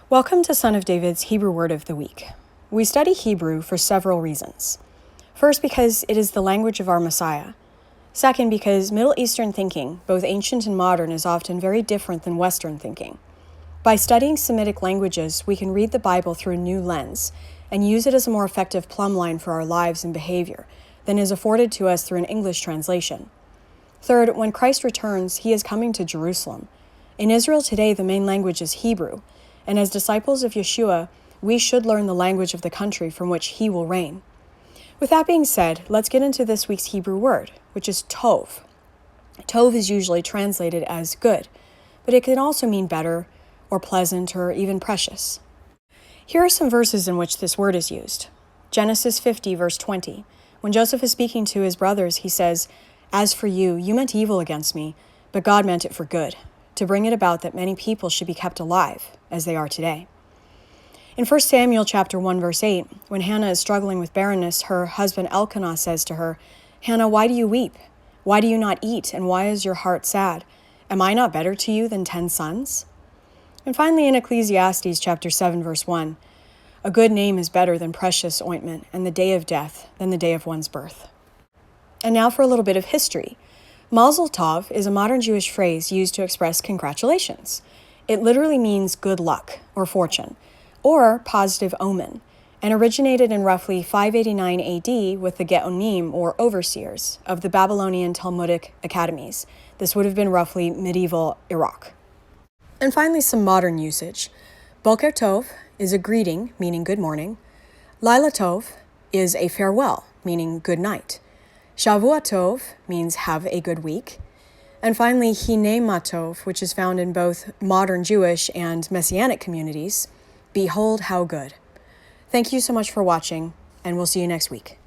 Welcome to Son of David's Hebrew Word of the Week. We study Hebrew for several reasons. First, because it is the language of our Messiah. Second, because Middle Eastern thinking, both ancient and modern, is often very different than Western thinking. By studying Semitic languages, we can read the Bible through a new lens and use it as a more effective plumb line for our lives and behavior than is afforded to us through an English translation. Third, when Christ returns, he is coming to Jerusalem. In Israel today, the main language is Hebrew, and as disciples of Yeshua, we should learn the language of the country from which he will reign. With that being said, let's get into this week's Hebrew word, which is TOV. TOV is usually translated as good, but it can also mean better, or pleasant, or even precious. Here are some verses in which this word is used. Genesis 50, verse 20. When Joseph is speaking to his brothers, he says, "As for you, you meant evil against me, but God meant it for good, to bring it about that many people should be kept alive, as they are today." In 1 Samuel chapter 1, verse 8, when Hannah is struggling with barrenness, her husband Elkanah says to her, "Hannah, why do you weep? Why do you not eat, and why is your heart sad? Am I not better to you than 10 sons?" And finally, in Ecclesiastes chapter 7, verse 1, "A good name is better than precious ointment, and the day of death than the day of one's birth." And now for a little bit of history. Mazel tov is a modern Jewish phrase used to express congratulations. It literally means good luck or fortune, or positive omen, and originated in roughly 589 AD with the Geonim, or overseers, of the Babylonian Talmudic academies. This would have been roughly medieval Iraq. And finally, some modern usage. Boker tov is a greeting, meaning good morning. Laila tov is a farewell, meaning good night. Shavua tov means have a good week. And finally, Hinei ma tov, which is found in both modern Jewish and Messianic communities, behold how good. Thank you so much for watching, and we'll see you next week.